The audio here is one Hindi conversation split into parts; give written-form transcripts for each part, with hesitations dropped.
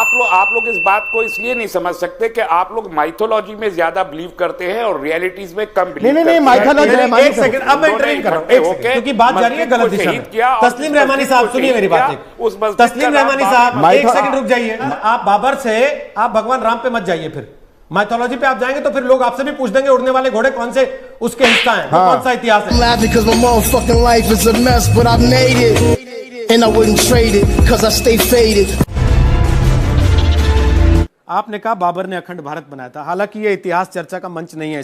आप लोग इस बात को इसलिए नहीं समझ सकते कि आप लोग माइथोलॉजी में ज्यादा बिलीव करते हैं और रियलिटीज में कम बिलीव करते हैं। नहीं माइथोलॉजी, एक सेकंड, अब मैं इंटरव्यू कर रहा हूं, एक सेकंड, क्योंकि बात जा रही है गलत दिशा में। तस्लीम रहमानी साहब सुनिए मेरी बात, तस्लीम रहमानी साहब एक सेकंड रुक जाइए। आप बाबर से आप भगवान राम पे मत जाइए, फिर माइथोलॉजी पे आप जाएंगे तो फिर लोग आपसे भी पूछ देंगे उड़ने वाले घोड़े कौन से उसके हिस्सा हैं, कौन सा इतिहास है। आपने कहा बाबर ने अखंड भारत बनाया था, हालांकि यह इतिहास चर्चा का मंच नहीं है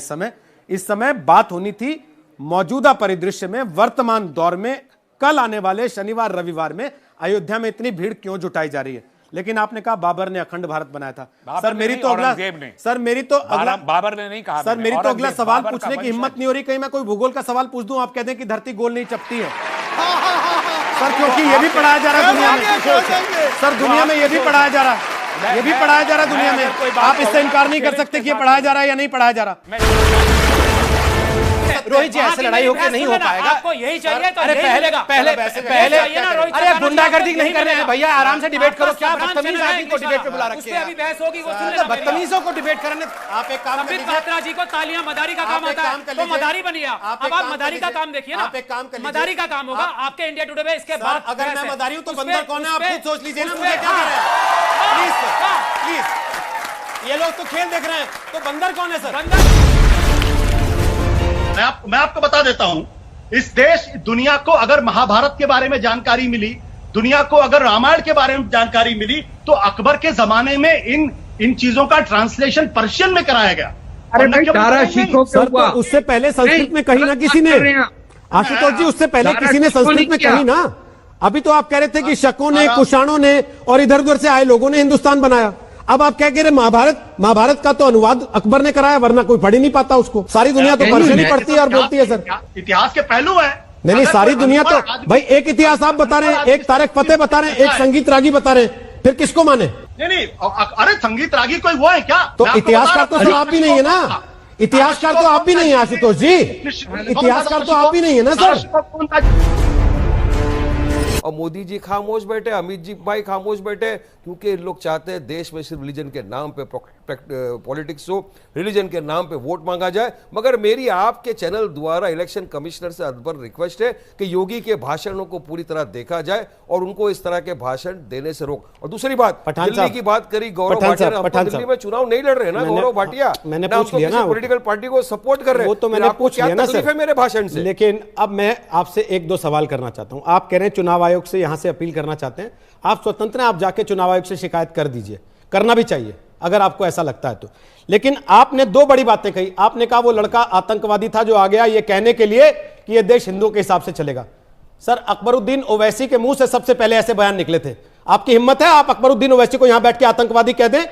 इस समय बात होनी थी मौजूदा परिदृश्य में, वर्तमान दौर में, कल आने वाले शनिवार रविवार में अयोध्या में इतनी भीड़ क्यों जुटाई जा रही है। लेकिन आपने कहा बाबर ने अखंड भारत बनाया था। सर मेरी तो अगला बाबर ने नहीं कहा। सर मेरी तो अगला सवाल पूछने की हिम्मत नहीं हो रही, कहीं मैं कोई भूगोल का सवाल पूछ दूं, आप कहते हैं कि धरती गोल नहीं चपटी है। सर क्योंकि ये भी पढ़ाया जा रहा है दुनिया में, सर दुनिया में ये भी पढ़ाया जा रहा है, ये भी पढ़ाया जा रहा है दुनिया में। आप इससे इनकार नहीं कर सकते कि ये पढ़ाया जा रहा है या नहीं पढ़ाया जा रहा। रोहित जी ऐसे लड़ाई होकर नहीं हो पाएगा, आपको यही चाहिए तो अरे पहले अरे गुंडागर्दी नहीं कर रहे हैं भैया, आराम से डिबेट करो। क्या बदतमीज आदमी को डिबेट पे बुला रखे हैं, अभी बहस होगी, वो सुन ले। बदतमीजों को डिबेट करने आप एक काम कीजिए, पात्रा जी को तालियां मदारी का काम आता है तो मदारी बनिए। अब आप मदारी का काम देखिए ना, आप एक काम कर मदारी का काम होगा आपके इंडिया टुडे में। इसके बाद अगर मैं मदारी हूं तो बंदर कौन है आप खुद सोच लीजिए ना, मुझे क्या कह रहे हैं प्लीज। ये लोग तो खेल देख रहे हैं, तो बंदर कौन है सर? मैं आपको बता देता हूं, इस देश दुनिया को अगर महाभारत के बारे में जानकारी मिली, दुनिया को अगर रामायण के बारे में जानकारी मिली, तो अकबर के जमाने में इन चीजों का ट्रांसलेशन पर्शियन में कराया गया। अरे भाई सारा शीखों सर तो उससे पहले संस्कृत में कही ना किसी ने, आशुतोष जी उससे पहले किसी ने संस्कृत में कही ना। अभी तो आप कह रहे थे कि शकों ने, कुषाणों ने और इधर उधर से आए लोगों ने हिंदुस्तान बनाया। अब आप क्या कह रहे महाभारत का तो अनुवाद अकबर ने कराया, वरना कोई पढ़ ही नहीं पाता उसको। सारी दुनिया तो पर्शियन ही पढ़ती है और बोलती है सर। इतिहास के पहलू है। नहीं सारी दुनिया तो भाई एक इतिहास आप बता रहे हैं, एक तारिक फतेह बता रहे हैं, एक संगीत रागी बता रहे हैं, फिर किसको माने? नहीं अरे संगीत रागी कोई वो है क्या? तो इतिहासकार तो आप भी नहीं है ना, इतिहासकार तो आप भी नहीं है आशुतोष जी, इतिहासकार तो आप भी नहीं है ना सर। और मोदी जी खामोश बैठे, अमित जी भाई खामोश बैठे, क्योंकि लोग चाहते हैं देश में सिर्फ रिलीजन के नाम पे पॉलिटिक्स हो, रिलीजन के नाम पे वोट मांगा जाए। मगर मेरी आपके चैनल द्वारा इलेक्शन कमिश्नर से अकबर रिक्वेस्ट है कि योगी के भाषणों को पूरी तरह देखा जाए और उनको इस तरह के भाषण देने से रोक। और दूसरी बात, दिल्ली की बात करी, गौरव भाटिया, दिल्ली में चुनाव नहीं लड़ रहे ना गौरव भाटिया, मैंने पूछ लिया ना, पॉलिटिकल पार्टी को सपोर्ट कर रहे हैं, वो तो मैंने पूछ लिया ना सर मेरे भाषण से। लेकिन अब मैं आपसे एक दो सवाल करना चाहता हूं। आप कह रहे हैं चुनाव आयोग से यहां से अपील करना चाहते हैं, आप स्वतंत्र हैं, आप जाके चुनाव आयोग से शिकायत कर दीजिए, करना भी चाहिए अगर आपको ऐसा लगता है तो। लेकिन आपने दो बड़ी बातें कही। आपने कहा वो लड़का आतंकवादी था जो आ गया ये कहने के लिए कि ये देश हिंदुओं के हिसाब से चलेगा। सर अकबरुद्दीन ओवैसी के मुंह से सबसे पहले ऐसे बयान निकले थे। आपकी हिम्मत है आप अकबरुद्दीन ओवैसी को यहां बैठ के आतंकवादी कह दें,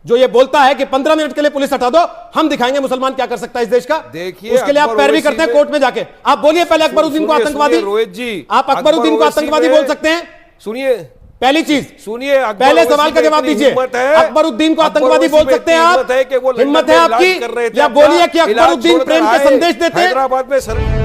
जो ये बोलता है कि 15 मिनट के लिए पुलिस हटा दो, हम दिखाएंगे मुसलमान क्या कर सकता है इस देश का। देखिए उसके लिए आप पैरवी करते हैं कोर्ट में जाके। आप बोलिए पहले अकबरुद्दीन को आतंकवादी, रोहित जी आप अकबरुद्दीन को आतंकवादी बोल सकते हैं? सुनिए पहली चीज, सुनिए पहले सवाल का जवाब दीजिए। अकबरुद्दीन को आतंकवादी बोल सकते हैं आप? हिम्मत है आपकी? या बोलिए कि अकबरुद्दीन प्रेम का संदेश देते हैं? हैदराबाद में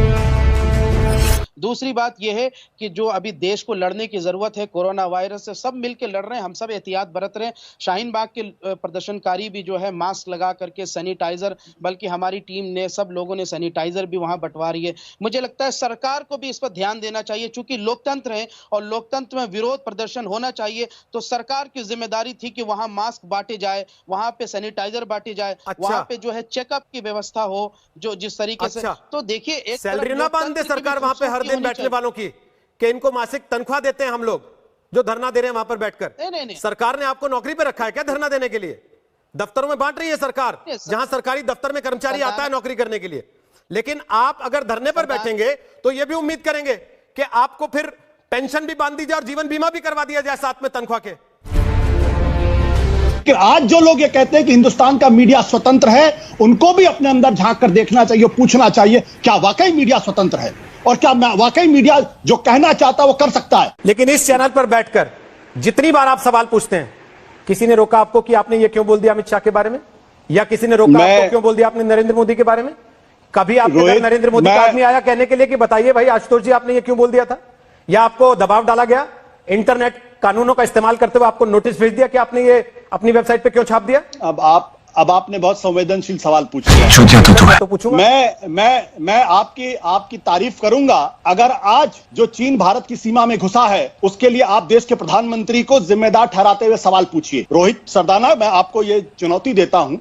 दूसरी बात यह है कि जो अभी देश को लड़ने की जरूरत है कोरोना वायरस से, सब मिलकर लड़ रहे हैं, हम सब एहतियात बरत रहे हैं। शाहीन बाग के प्रदर्शनकारी भी जो है मास्क लगा करके, सैनिटाइजर, बल्कि हमारी टीम ने, सब लोगों ने सैनिटाइजर भी वहां बंटवा रही है। मुझे लगता है सरकार को भी इस पर ध्यान देना चाहिए, चूंकि लोकतंत्र है और लोकतंत्र में विरोध प्रदर्शन होना चाहिए, तो सरकार की जिम्मेदारी थी कि वहां मास्क बांटे जाए, वहां पे सैनिटाइजर बांटे जाए, वहां पे जो है चेकअप की व्यवस्था हो, जो जिस तरीके से। तो देखिए एक सैलरी ना बांध दे सरकार वहां पे हर दिन बैठने वालों की, कि इनको मासिक तनख्वाह देते हैं हम लोग जो धरना दे रहे हैं वहां पर बैठकर। नहीं। सरकार ने आपको नौकरी पे रखा है क्या धरना देने के लिए? दफ्तरों में बांट रही है सरकार, जहां सरकारी दफ्तर में कर्मचारी आता है नौकरी करने के लिए। लेकिन आप अगर धरने पर बैठेंगे तो यह भी उम्मीद करेंगे कि आपको फिर पेंशन भी बांध दी जाए और जीवन बीमा भी करवा दिया जाए साथ में तनख्वाह के। कि आज जो लोग ये कहते हैं कि हिंदुस्तान का मीडिया स्वतंत्र है, उनको भी अपने अंदर झांक कर देखना चाहिए, पूछना चाहिए क्या वाकई मीडिया स्वतंत्र है और क्या वाकई मीडिया जो कहना चाहता है वो कर सकता है। लेकिन इस चैनल पर बैठकर जितनी बार आप सवाल पूछते हैं, किसी ने रोका आपको कि आपने ये क्यों बोल दिया अमित शाह के बारे में, या किसी ने रोका आपको क्यों बोल दिया आपने नरेंद्र मोदी के बारे में? कभी आपके घर नरेंद्र मोदी का आदमी आया कहने के लिए कि बताइए भाई आशुतोष जी आपने ये क्यों बोल दिया था? या आपको दबाव डाला गया? इंटरनेट कानूनों का इस्तेमाल करते हुए आपको नोटिस भेज दिया कि आपने ये अपनी वेबसाइट पे क्यों छाप दिया? अब आपने बहुत संवेदनशील सवाल पूछ लिया। तो पूछूंगा। मैं आपकी तारीफ करूंगा अगर आज जो चीन भारत की सीमा में घुसा है उसके लिए आप देश के प्रधानमंत्री को जिम्मेदार ठहराते हुए सवाल पूछिए। रोहित सरदाना, मैं आपको ये चुनौती देता हूं,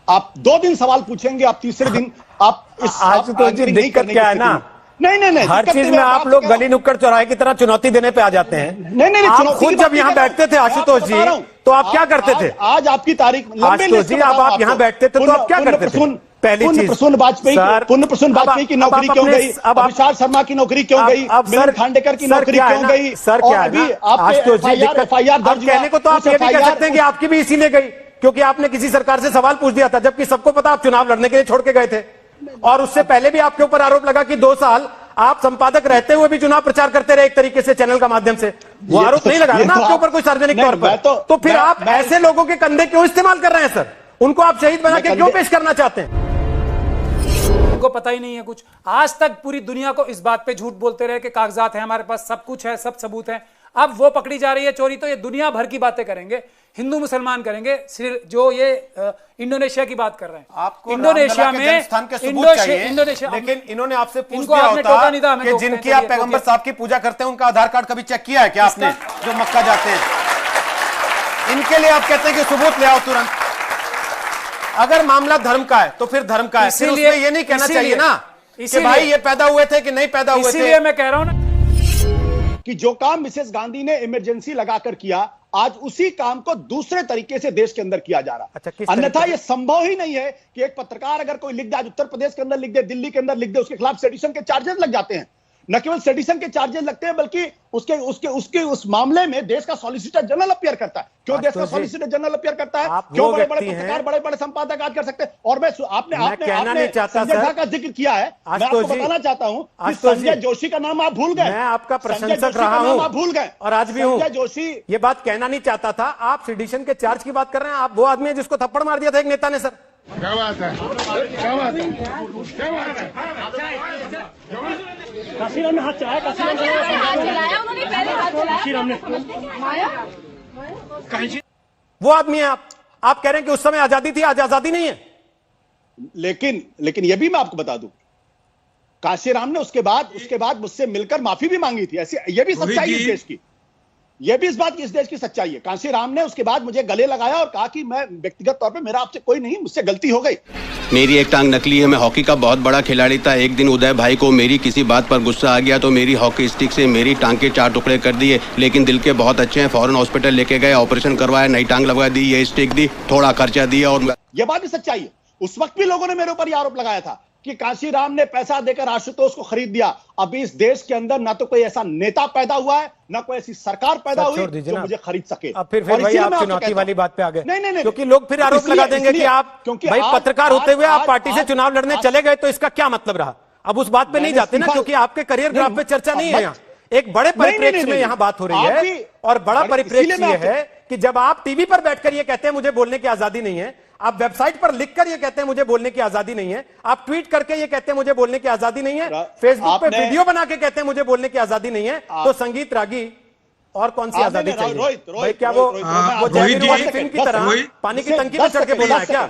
आप 2 दिन सवाल पूछेंगे, आप तीसरे दिन आप इस आज तो जी दिक्कत क्या है ना, नहीं हर चीज में आप लोग गली नुक्कड़ चौराहे की तरह चुनौती देने पे आ जाते हैं। नहीं, आप खुद जब यहाँ बैठते थे आशुतोष जी तो आप क्या करते थे? आज आपकी तारीख आशुतोष जी, आप यहाँ बैठते थे तो आप क्या करते थे? पहली चीज, प्रसून वाजपेयी की नौकरी क्यों गई? अभिषेक शर्मा की नौकरी क्यों गई? मिलिंद खांडेकर की नौकरी क्यों गई? सर क्या है आशुतोष जी, एफआईआर दर्ज कहने को तो आप ये भी कह सकते हैं कि आपकी भी इसीलिए गई क्योंकि आपने किसी सरकार से सवाल पूछ दिया था, जबकि सबको पता आप चुनाव लड़ने के लिए छोड़ के गए थे। और उससे पहले भी आपके ऊपर आरोप लगा कि 2 साल आप संपादक रहते हुए भी चुनाव प्रचार करते रहे एक तरीके से चैनल का माध्यम से। वो आरोप नहीं लगा ना आपके ऊपर कोई सार्वजनिक तौर पर। तो फिर आप ऐसे लोगों के कंधे क्यों इस्तेमाल कर रहे हैं सर? उनको आप शहीद बना के क्यों पेश करना चाहते हैं? उनको पता ही नहीं है कुछ। आज तक पूरी दुनिया को इस बात पे झूठ बोलते रहे कि कागजात है हमारे पास, सब कुछ है, सब सबूत है। अब वो पकड़ी जा रही है चोरी, तो ये दुनिया भर की बातें करेंगे, हिंदू मुसलमान करेंगे। जो ये इंडोनेशिया की बात कर रहे हैं, आपको इंडोनेशिया में इंडोनेशिया, लेकिन इन्होंने आपसे पूछ दिया होता कि जिनकी आप पैगंबर साहब की पूजा करते हैं उनका आधार कार्ड कभी चेक किया है क्या आपने, जो मक्का जाते हैं? इनके लिए आप कहते हैं कि सबूत ले आओ तुरंत। अगर मामला धर्म का है तो फिर धर्म का है, फिर उसमें ये नहीं कहना चाहिए ना कि भाई ये पैदा हुए थे कि नहीं पैदा हुए थे। इसीलिए मैं कह रहा हूं ना कि जो काम मिसेस गांधी ने इमरजेंसी लगाकर किया, आज उसी काम को दूसरे तरीके से देश के अंदर किया जा रहा है। अन्यथा यह संभव ही नहीं है कि एक पत्रकार अगर कोई लिख दे, आज उत्तर प्रदेश के अंदर लिख दे, दिल्ली के अंदर लिख दे, उसके खिलाफ सेडिशन के चार्जेस लग जाते हैं। न केवल सेडिशन के चार्जेस लगते हैं बल्कि उसके उस मामले में देश का सॉलिसिटर जनरल अपीयर करता है। क्यों देश का सॉलिसिटर जनरल अपीयर करता है? क्यों बड़े बड़े पत्रकार, बड़े बड़े संपादक आज कर सकते हैं? और मैं आपने संजय झा का जिक्र किया है, मैं आपको बताना चाहता हूं कि संजय जोशी का नाम आप भूल गए। मैं आपका प्रशंसक रहा हूं, आप भूल गए और आज भी हूं। संजय जोशी ये बात कहना नहीं चाहता था। आप सेडिशन के चार्ज की बात कर रहे हैं। आप वो आदमी है जिसको थप्पड़ मार दिया था एक नेता ने। सर क्या बात है, क्या बात है, क्या बात है? काशीराम ने हाथ चलाया, वो आदमी है आप कह रहे हैं कि उस समय आजादी थी, आज आजादी नहीं है। लेकिन यह भी मैं आपको बता दूं, काशीराम ने उसके बाद मुझसे मिलकर माफी भी मांगी थी। ऐसी यह भी सच्चाई है इस देश की, यह भी इस बात की इस देश की सच्चाई है। कांशीराम ने उसके बाद मुझे गले लगाया और कहा कि मैं व्यक्तिगत तौर पे मेरा आपसे कोई नहीं, मुझसे गलती हो गई। मेरी एक टांग नकली है, मैं हॉकी का बहुत बड़ा खिलाड़ी था। एक दिन उदय भाई को मेरी किसी बात पर गुस्सा आ गया तो मेरी हॉकी स्टिक से मेरी टांग के 4 टुकड़े कर दिए। लेकिन दिल के बहुत अच्छे हैं, फौरन हॉस्पिटल लेके गए, ऑपरेशन करवाया, नई टांग लगवा दी, ये स्टिक दी, थोड़ा खर्चा दिया। और यह बात भी सच्चाई है। उस वक्त भी लोगों ने मेरे ऊपर आरोप लगाया था कि कांशीराम ने पैसा देकर आशुतोष को खरीद दिया। अभी इस देश के अंदर ना तो कोई ऐसा नेता पैदा हुआ है, ना कोई ऐसी सरकार पैदा हुई जो मुझे खरीद सके। अब फिर भाई आप चुनौती वाली बात पे आ गए। नहीं, क्योंकि लोग फिर आरोप लगा देंगे कि आप भाई पत्रकार होते हुए आप पार्टी से चुनाव लड़ने चले गए, तो इसका क्या मतलब रहा? अब उस बात पे नहीं जाते ना, क्योंकि आपके करियर ग्राफ पे चर्चा नहीं है यहाँ। एक बड़े परिप्रेक्ष्य में यहाँ बात हो रही है, और बड़ा परिप्रेक्ष्य ये है कि जब आप टीवी पर बैठकर ये कहते हैं मुझे बोलने की आजादी नहीं है, आप वेबसाइट पर लिखकर ये कहते हैं मुझे बोलने की आजादी नहीं है, आप ट्वीट करके ये कहते हैं मुझे बोलने की आजादी नहीं है, फेसबुक पे वीडियो बना के कहते हैं मुझे बोलने की आजादी नहीं है, तो संगीत रागी और कौन सी आजादी चाहिए भाई? क्या वो जय वीरू वाली फिल्म की तरह पानी की टंकी पर चढ़ के बोलना है क्या?